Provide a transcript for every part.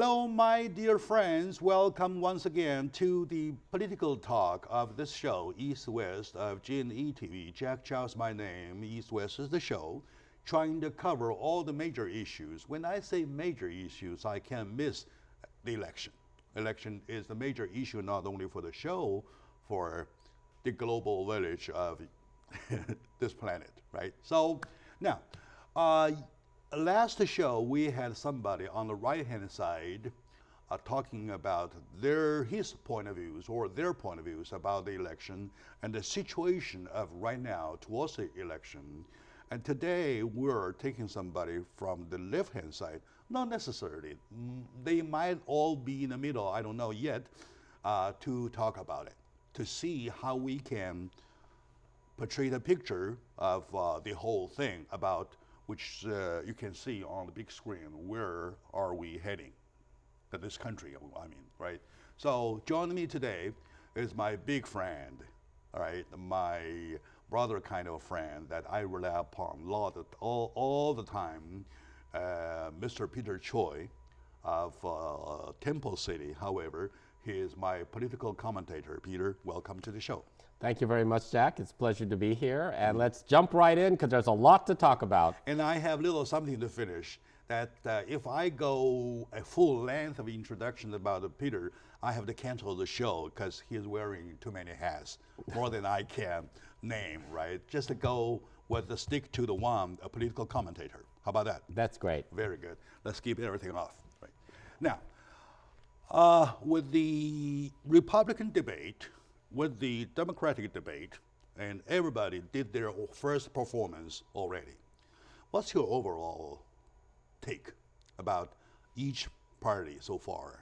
Hello, my dear friends. Welcome once again to the political talk of this show, East West of G&E TV. Jack Chow's my name. East West is the show, trying to cover all the major issues. When I say major issues, I can't miss the election. Election is the major issue not only for the show, for the global village of this planet, right? So now, last show we had somebody on the right-hand side talking about his point of views or their point of views about the election and the situation of right now towards the election. And today we're taking somebody from the left-hand side, not necessarily. They might all be in the middle, I don't know yet, to talk about it, to see how we can portray the picture of the whole thing about which you can see on the big screen. Where are we heading? To this country, I mean, right? So joining me today is my big friend, all right, my brother kind of friend that I rely upon all the time, Mr. Peter Choi of Temple City. However, he is my political commentator. Peter, welcome to the show. Thank you very much, Jack. It's a pleasure to be here. And let's jump right in because there's a lot to talk about. And I have little something to finish. That if I go a full length of introduction about Peter, I have to cancel the show because he is wearing too many hats, more than I can name, right? Just to go with the stick to the one, a political commentator. How about that? That's great. Very good. Let's keep everything off. Right. Now, with the Republican debate, with the Democratic debate, and everybody did their first performance already. What's your overall take about each party so far?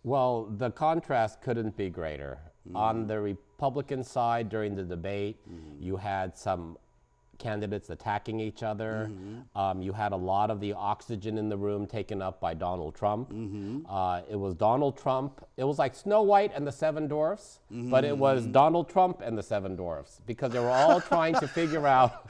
Well, the contrast couldn't be greater. On the Republican side during the debate, you had some candidates attacking each other. You had a lot of the oxygen in the room taken up by Donald Trump. It was Donald Trump. It was like Snow White and the Seven Dwarfs, but it was Donald Trump and the Seven Dwarfs because they were all trying to figure out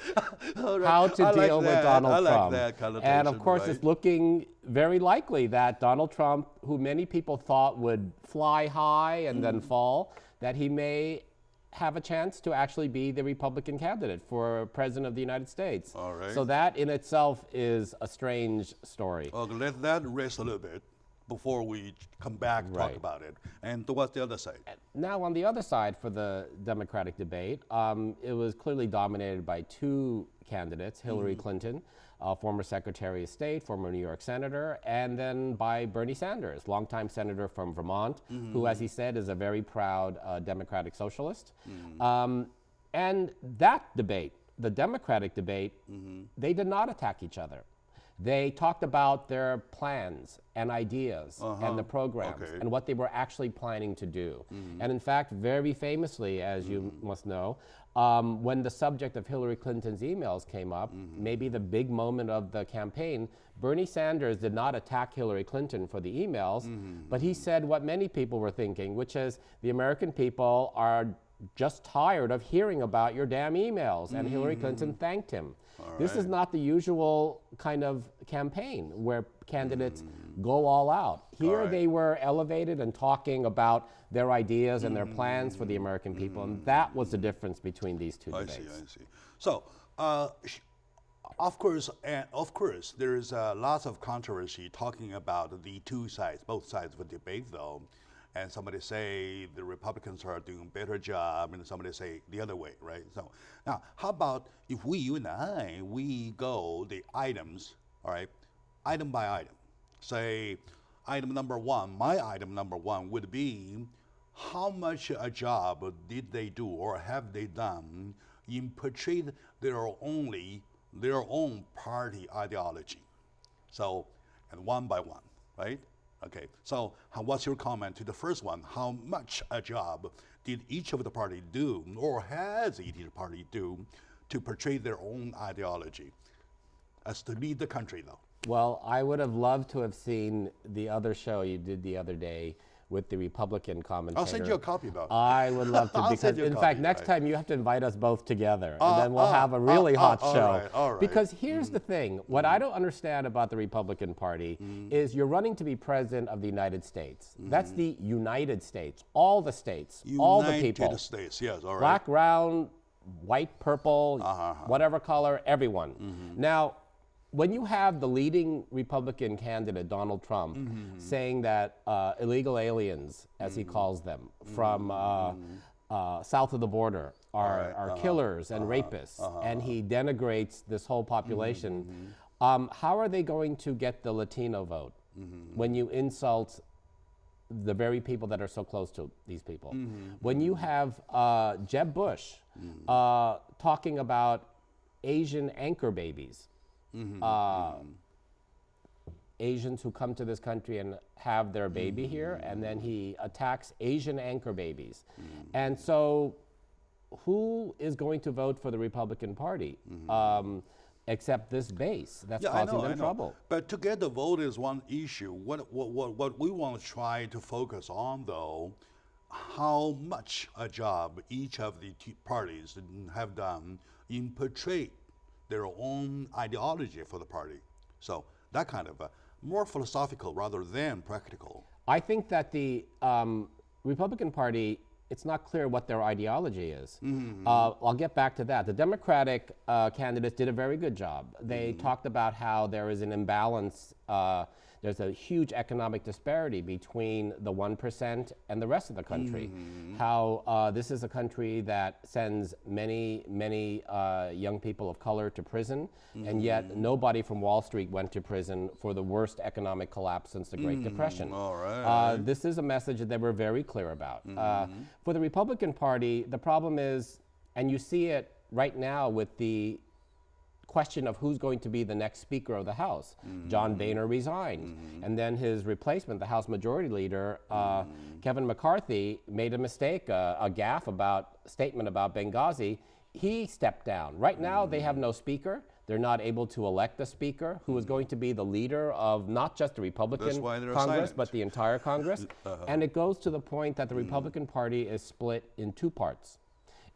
how to deal with Donald Trump. And of course, it's looking very likely that Donald Trump, who many people thought would fly high and then fall, that he may have a chance to actually be the Republican candidate for President of the United States. All right. So that in itself is a strange story. Well, let that rest a little bit before we come back and talk about it. And what's the other side? Now on the other side for the Democratic debate, it was clearly dominated by two candidates, Hillary Clinton, former Secretary of State, former New York Senator, and then by Bernie Sanders, longtime Senator from Vermont, who, as he said, is a very proud Democratic socialist. And that debate, the Democratic debate, they did not attack each other. They talked about their plans and ideas and the programs and what they were actually planning to do. And in fact, very famously, as you must know, when the subject of Hillary Clinton's emails came up, maybe the big moment of the campaign, Bernie Sanders did not attack Hillary Clinton for the emails, but he said what many people were thinking, which is the American people are just tired of hearing about your damn emails, and Hillary Clinton thanked him. This is not the usual kind of campaign where candidates go all out. Here they were elevated and talking about their ideas and their plans for the American people, and that was the difference between these two debates. I see. So, of course, there is lots of controversy talking about the two sides, both sides of the debate, though. And somebody say the Republicans are doing a better job, and somebody say the other way, right? So now, how about if you and I, we go the items, all right, item by item. Say, item number one, my item number one would be, how much a job did they do or have they done in portraying their own party ideology? So, and one by one, right? Okay, so what's your comment to the first one? How much a job did each of the party do, or has each party do, to portray their own ideology as to lead the country, though? Well, I would have loved to have seen the other show you did the other day with the Republican commentator. I'll send you a copy, though. I would love to, because in fact, next time you have to invite us both together, and then we'll have a really hot show. All right. Because here's the thing, what I don't understand about the Republican Party is you're running to be president of the United States. That's the United States, all the states, all the people. United States, yes, all right. Black, brown, white, purple, whatever color, everyone. Now, when you have the leading Republican candidate, Donald Trump, saying that illegal aliens, as he calls them, from south of the border are killers and rapists, and he denigrates this whole population, how are they going to get the Latino vote when you insult the very people that are so close to these people? When you have Jeb Bush talking about Asian anchor babies, Asians who come to this country and have their baby here, and then he attacks Asian anchor babies. And so who is going to vote for the Republican Party except this base that's causing them trouble? But to get the vote is one issue. What we want to try to focus on, though, how much a job each of the parties have done in portraying their own ideology for the party. So that kind of more philosophical rather than practical. I think that the Republican Party, it's not clear what their ideology is. I'll get back to that. The Democratic candidates did a very good job. They talked about how there is an imbalance, there's a huge economic disparity between the 1% and the rest of the country. How this is a country that sends many, many young people of color to prison, and yet nobody from Wall Street went to prison for the worst economic collapse since the Great Depression. All right. This is a message that they were very clear about. For the Republican Party, the problem is, and you see it right now with the question of who's going to be the next Speaker of the House. John Boehner resigned, and then his replacement, the House Majority Leader, Kevin McCarthy, made a mistake, a gaffe statement about Benghazi. He stepped down. Right now, they have no Speaker. They're not able to elect a Speaker who is going to be the leader of not just the Republican Congress, but the entire Congress. And it goes to the point that the Republican Party is split in two parts.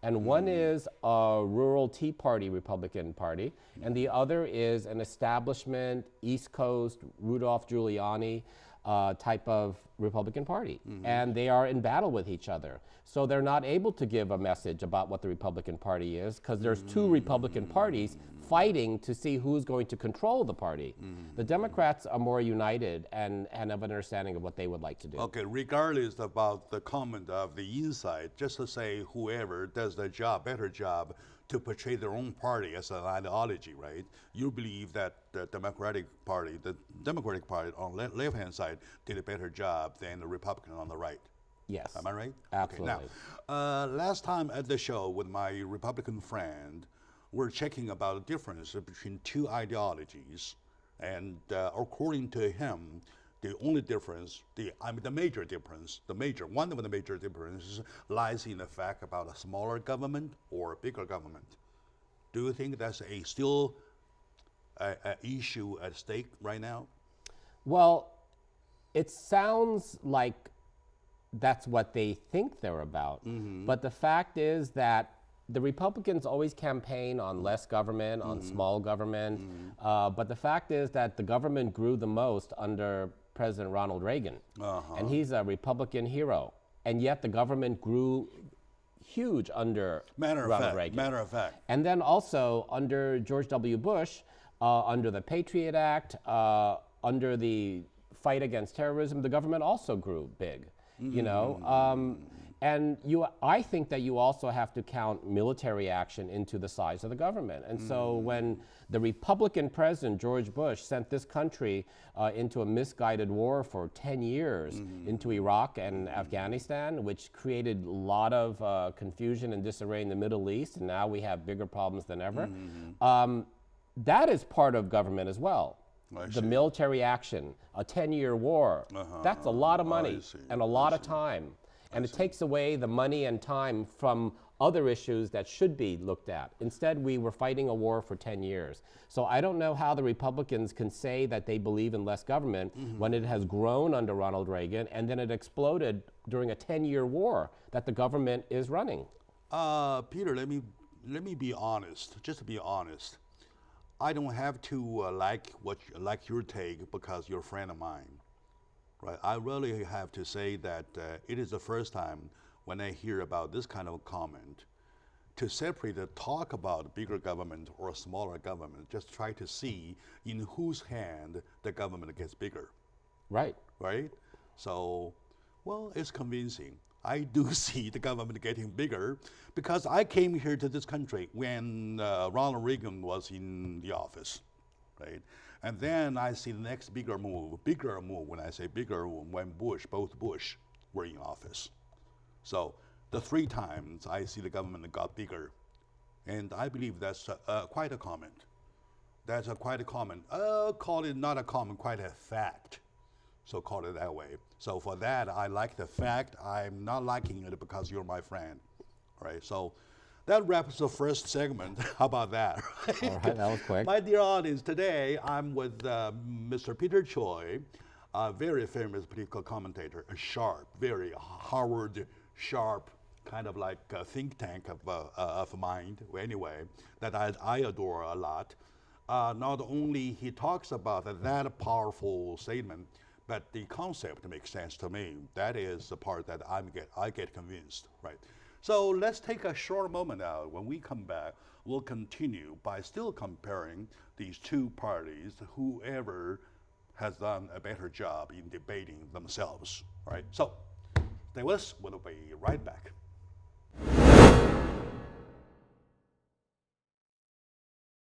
And one is a rural Tea Party Republican Party, and the other is an establishment, East Coast, Rudolph Giuliani type of Republican Party. And they are in battle with each other. So they're not able to give a message about what the Republican Party is, because there's two Republican parties fighting to see who's going to control the party. The Democrats are more united and have an understanding of what they would like to do. Okay, regardless about the comment of the inside, just to say whoever does the job, better job, to portray their own party as an ideology, right? You believe that the Democratic Party on the left-hand side did a better job than the Republican on the right. Yes. Am I right? Absolutely. Okay, now, last time at the show with my Republican friend, we're checking about the difference between two ideologies, and according to him, the only difference, one of the major differences lies in the fact about a smaller government or a bigger government. Do you think that's still an issue at stake right now? Well, it sounds like that's what they think they're about. But the fact is that the Republicans always campaign on less government, on small government. But the fact is that the government grew the most under President Ronald Reagan. And he's a Republican hero. And yet the government grew huge under Ronald Reagan. Matter of fact. And then also under George W. Bush, under the Patriot Act, under the fight against terrorism, the government also grew big. You know, and I think that you also have to count military action into the size of the government. And so when the Republican president, George Bush, sent this country into a misguided war for 10 years into Iraq and Afghanistan, which created a lot of confusion and disarray in the Middle East, and now we have bigger problems than ever, that is part of government as well. The military action, a 10-year war, that's a lot of money and a lot of time. And it takes away the money and time from other issues that should be looked at. Instead, we were fighting a war for 10 years. So I don't know how the Republicans can say that they believe in less government when it has grown under Ronald Reagan and then it exploded during a 10-year war that the government is running. Peter, let me be honest. Just to be honest, I don't have to like your take because you're a friend of mine, right? I really have to say that it is the first time when I hear about this kind of comment to separate the talk about bigger government or smaller government. Just try to see in whose hand the government gets bigger. Right. Right? So, well, it's convincing. I do see the government getting bigger because I came here to this country when Ronald Reagan was in the office, right? And then I see the next bigger move, when I say bigger, when both Bush were in office. So the 3 times I see the government got bigger. And I believe that's quite a comment. That's quite a comment. Call it not a comment, quite a fact. So call it that way. So for that, I like the fact. I'm not liking it because you're my friend. All right, so that wraps the first segment. How about that? All right, that was quick. My dear audience, today I'm with Mr. Peter Choi, a very famous political commentator, a sharp, very Harvard sharp, kind of like a think tank of mind, anyway, that I adore a lot. Not only he talks about that powerful statement, but the concept makes sense to me. That is the part that I get convinced, right? So let's take a short moment out. When we come back, we'll continue by still comparing these 2 parties, whoever has done a better job in debating themselves, right? So stay with us, we'll be right back.